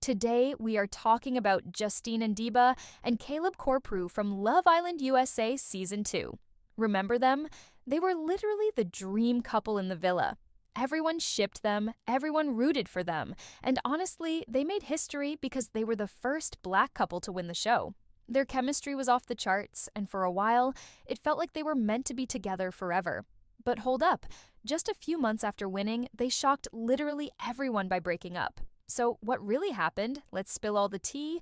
Today, we are talking about Justine and and Caleb Corprew from Love Island USA Season 2. Remember them? They were literally the dream couple in the villa. Everyone shipped them, everyone rooted for them, and honestly, they made history because they were the first Black couple to win the show. Their chemistry was off the charts, and for a while, it felt like they were meant to be together forever. But hold up, just a few months after winning, they shocked literally everyone by breaking up. So, what really happened? Let's spill all the tea.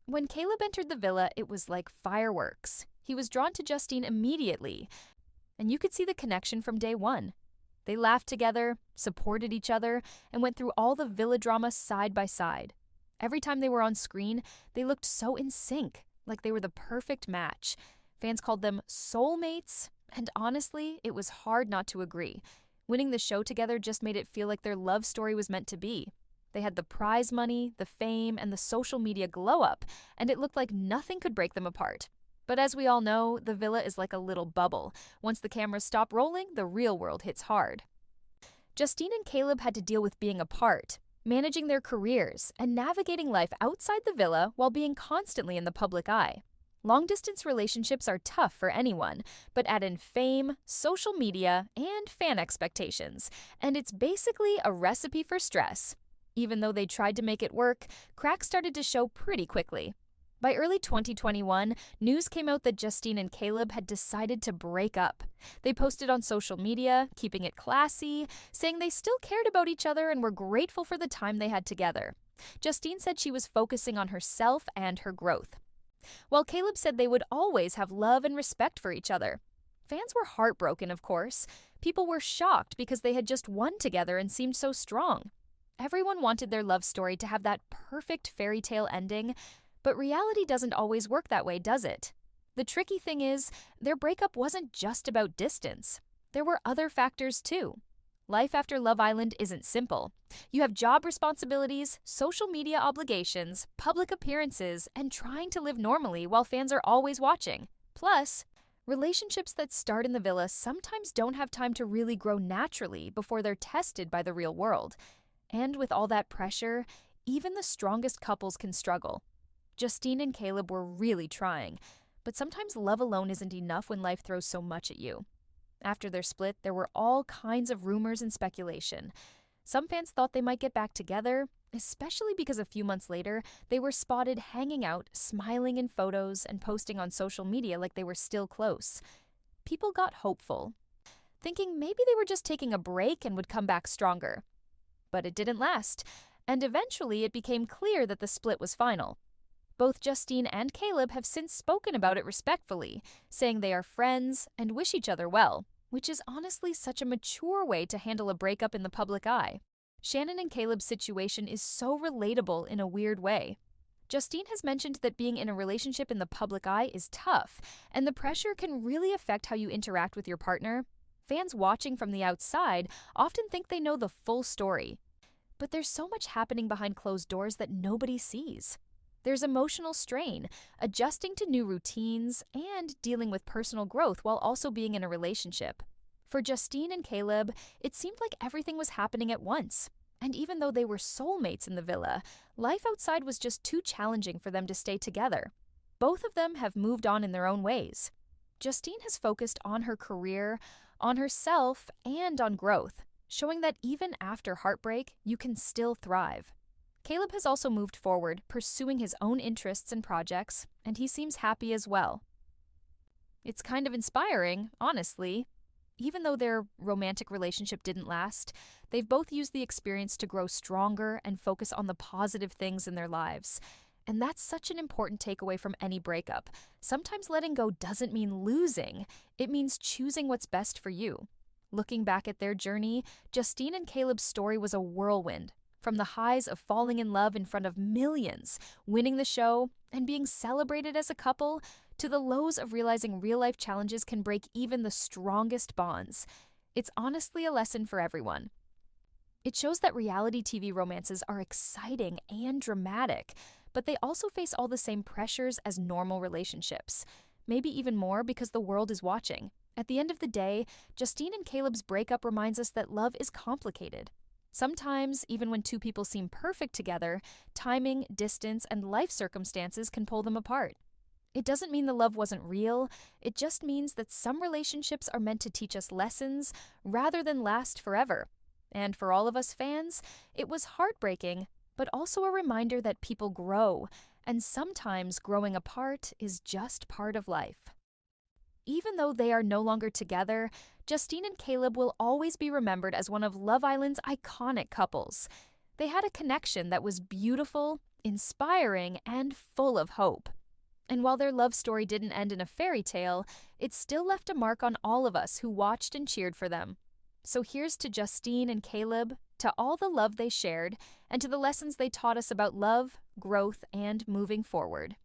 When Caleb entered the villa, it was like fireworks. He was drawn to Justine immediately, and you could see the connection from day one. They laughed together, supported each other, and went through all the villa drama side by side. Every time they were on screen, they looked so in sync, like they were the perfect match. Fans called them soulmates, and honestly, it was hard not to agree. Winning the show together just made it feel like their love story was meant to be. They had the prize money, the fame, and the social media glow-up, and it looked like nothing could break them apart. But as we all know, the villa is like a little bubble. Once the cameras stop rolling, the real world hits hard. Justine and Caleb had to deal with being apart, managing their careers, and navigating life outside the villa while being constantly in the public eye. Long-distance relationships are tough for anyone, but add in fame, social media, and fan expectations, and it's basically a recipe for stress. Even though they tried to make it work, cracks started to show pretty quickly. By early 2021, news came out that Justine and Caleb had decided to break up. They posted on social media, keeping it classy, saying they still cared about each other and were grateful for the time they had together. Justine said she was focusing on herself and her growth, while Caleb said they would always have love and respect for each other. Fans were heartbroken, of course. People were shocked because they had just won together and seemed so strong. Everyone wanted their love story to have that perfect fairy tale ending, but reality doesn't always work that way, does it? The tricky thing is, their breakup wasn't just about distance. There were other factors too. Life after Love Island isn't simple. You have job responsibilities, social media obligations, public appearances, and trying to live normally while fans are always watching. Plus, relationships that start in the villa sometimes don't have time to really grow naturally before they're tested by the real world. And with all that pressure, even the strongest couples can struggle. Justine and Caleb were really trying, but sometimes love alone isn't enough when life throws so much at you. After their split, there were all kinds of rumors and speculation. Some fans thought they might get back together, especially because a few months later, they were spotted hanging out, smiling in photos, and posting on social media like they were still close. People got hopeful, thinking maybe they were just taking a break and would come back stronger. But it didn't last, and eventually it became clear that the split was final. Both Justine and Caleb have since spoken about it respectfully, saying they are friends and wish each other well, which is honestly such a mature way to handle a breakup in the public eye. Shannon and Caleb's situation is so relatable in a weird way. Justine has mentioned that being in a relationship in the public eye is tough, and the pressure can really affect how you interact with your partner. Fans watching from the outside often think they know the full story, but there's so much happening behind closed doors that nobody sees. There's emotional strain, adjusting to new routines, and dealing with personal growth while also being in a relationship. For Justine and Caleb, it seemed like everything was happening at once. And even though they were soulmates in the villa, life outside was just too challenging for them to stay together. Both of them have moved on in their own ways. Justine has focused on her career, on herself, and on growth, showing that even after heartbreak, you can still thrive. Caleb has also moved forward, pursuing his own interests and projects, and he seems happy as well. It's kind of inspiring, honestly. Even though their romantic relationship didn't last, they've both used the experience to grow stronger and focus on the positive things in their lives. And that's such an important takeaway from any breakup. Sometimes letting go doesn't mean losing. It means choosing what's best for you. Looking back at their journey, Justine and Caleb's story was a whirlwind. From the highs of falling in love in front of millions, winning the show, and being celebrated as a couple, to the lows of realizing real-life challenges can break even the strongest bonds. It's honestly a lesson for everyone. It shows that reality TV romances are exciting and dramatic, but they also face all the same pressures as normal relationships. Maybe even more because the world is watching. At the end of the day, Justine and Caleb's breakup reminds us that love is complicated. Sometimes, even when two people seem perfect together, timing, distance, and life circumstances can pull them apart. It doesn't mean the love wasn't real, it just means that some relationships are meant to teach us lessons rather than last forever. And for all of us fans, it was heartbreaking, but also a reminder that people grow, and sometimes growing apart is just part of life. Even though they are no longer together, Justine and Caleb will always be remembered as one of Love Island's iconic couples. They had a connection that was beautiful, inspiring, and full of hope. And while their love story didn't end in a fairy tale, it still left a mark on all of us who watched and cheered for them. So here's to Justine and Caleb, to all the love they shared, and to the lessons they taught us about love, growth, and moving forward.